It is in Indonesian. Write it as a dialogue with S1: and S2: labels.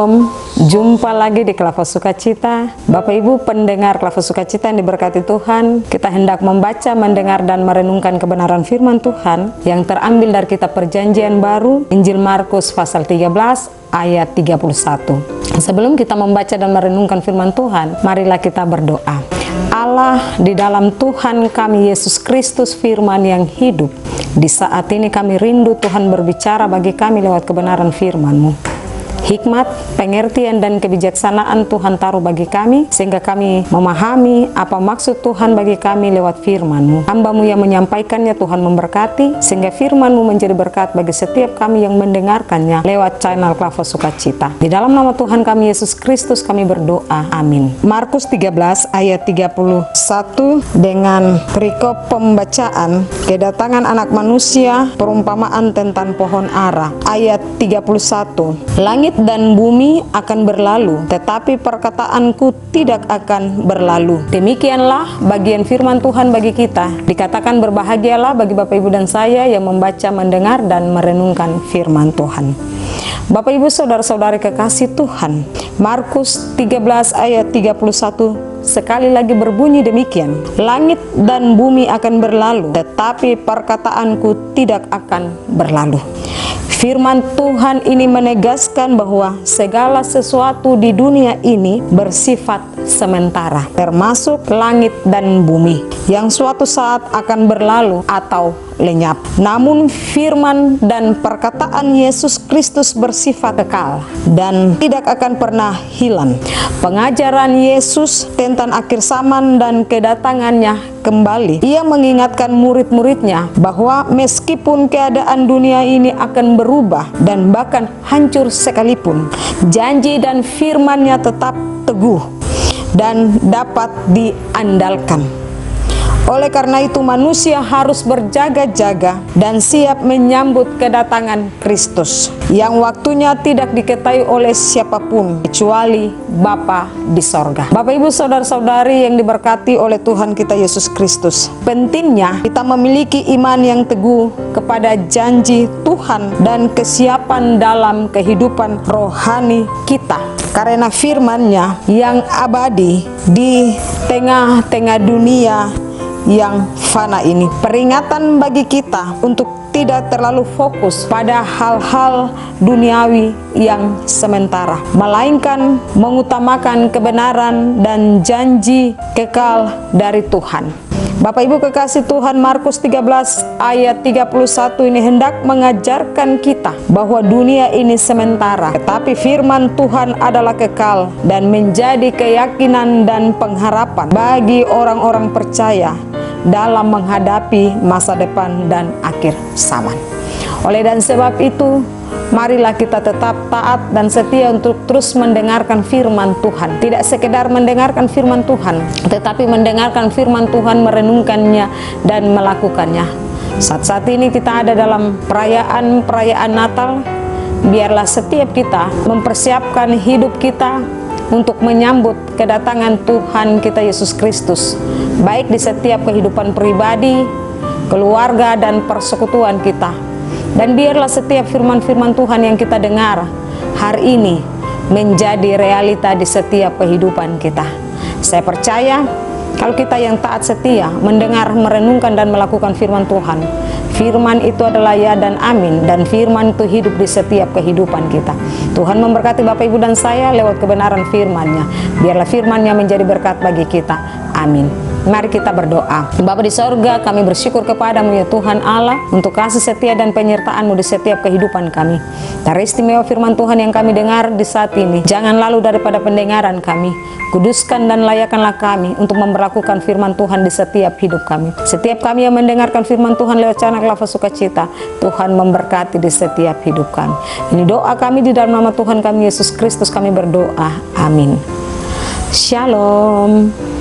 S1: Shalom, jumpa lagi di Klava Sukacita. Bapak Ibu pendengar Klava Sukacita yang diberkati Tuhan, kita hendak membaca, mendengar, dan merenungkan kebenaran firman Tuhan yang terambil dari kitab Perjanjian Baru, Injil Markus pasal 13 ayat 31. Sebelum kita membaca dan merenungkan firman Tuhan, marilah kita berdoa. Allah, di dalam Tuhan kami Yesus Kristus firman yang hidup, di saat ini kami rindu Tuhan berbicara bagi kami lewat kebenaran firman-Mu. Hikmat, pengertian, dan kebijaksanaan Tuhan taruh bagi kami, sehingga kami memahami apa maksud Tuhan bagi kami lewat firman-Mu. Hamba-Mu yang menyampaikannya, Tuhan memberkati, sehingga firman-Mu menjadi berkat bagi setiap kami yang mendengarkannya lewat channel Klava Sukacita. Di dalam nama Tuhan kami Yesus Kristus kami berdoa, amin. Markus 13 ayat 31 dengan perikop pembacaan kedatangan anak manusia, perumpamaan tentang pohon ara. Ayat 31, langit dan bumi akan berlalu, tetapi perkataanku tidak akan berlalu. Demikianlah bagian firman Tuhan bagi kita. Dikatakan berbahagialah bagi Bapak Ibu dan saya yang membaca, mendengar, dan merenungkan firman Tuhan. Bapak Ibu saudara-saudari kekasih Tuhan, Markus 13 ayat 31 sekali lagi berbunyi demikian. Langit dan bumi akan berlalu, tetapi perkataanku tidak akan berlalu. Firman Tuhan ini menegaskan bahwa segala sesuatu di dunia ini bersifat sementara, termasuk langit dan bumi, yang suatu saat akan berlalu atau lenyap. Namun firman dan perkataan Yesus Kristus bersifat kekal dan tidak akan pernah hilang. Pengajaran Yesus tentang akhir zaman dan kedatangannya kembali, ia mengingatkan murid-muridnya bahwa meskipun keadaan dunia ini akan berubah dan bahkan hancur sekalipun, janji dan firman-Nya tetap teguh dan dapat diandalkan. Oleh karena itu manusia harus berjaga-jaga dan siap menyambut kedatangan Kristus yang waktunya tidak diketahui oleh siapapun kecuali Bapa di sorga. Bapak Ibu saudara-saudari yang diberkati oleh Tuhan kita Yesus Kristus, pentingnya kita memiliki iman yang teguh kepada janji Tuhan dan kesiapan dalam kehidupan rohani kita, karena firman-Nya yang abadi di tengah-tengah dunia yang fana ini. Peringatan bagi kita untuk tidak terlalu fokus pada hal-hal duniawi yang sementara, melainkan mengutamakan kebenaran dan janji kekal dari Tuhan. Bapak Ibu kekasih Tuhan, Markus 13 ayat 31 ini hendak mengajarkan kita bahwa dunia ini sementara, tetapi firman Tuhan adalah kekal dan menjadi keyakinan dan pengharapan bagi orang-orang percaya dalam menghadapi masa depan dan akhir zaman. Oleh dan sebab itu, marilah kita tetap taat dan setia untuk terus mendengarkan firman Tuhan. Tidak sekedar mendengarkan firman Tuhan, tetapi mendengarkan firman Tuhan, merenungkannya, dan melakukannya. Saat-saat ini kita ada dalam perayaan Natal. Biarlah setiap kita mempersiapkan hidup kita untuk menyambut kedatangan Tuhan kita Yesus Kristus, baik di setiap kehidupan pribadi, keluarga, dan persekutuan kita. Dan biarlah setiap firman-firman Tuhan yang kita dengar hari ini menjadi realita di setiap kehidupan kita. Saya percaya kalau kita yang taat setia mendengar, merenungkan, dan melakukan firman Tuhan, firman itu adalah ya dan amin, dan firman itu hidup di setiap kehidupan kita. Tuhan memberkati Bapak Ibu dan saya lewat kebenaran firman-Nya. Biarlah firman-Nya menjadi berkat bagi kita. Amin. Mari kita berdoa. Bapa di sorga, kami bersyukur kepadamu ya Tuhan Allah untuk kasih setia dan penyertaan-Mu di setiap kehidupan kami. Dari istimewa firman Tuhan yang kami dengar di saat ini, jangan lalu daripada pendengaran kami. Kuduskan dan layakkanlah kami untuk memberlakukan firman Tuhan di setiap hidup kami. Setiap kami yang mendengarkan firman Tuhan lewat channel Klava Sukacita, Tuhan memberkati di setiap hidup kami. Ini doa kami di dalam nama Tuhan kami Yesus Kristus kami berdoa. Amin. Shalom.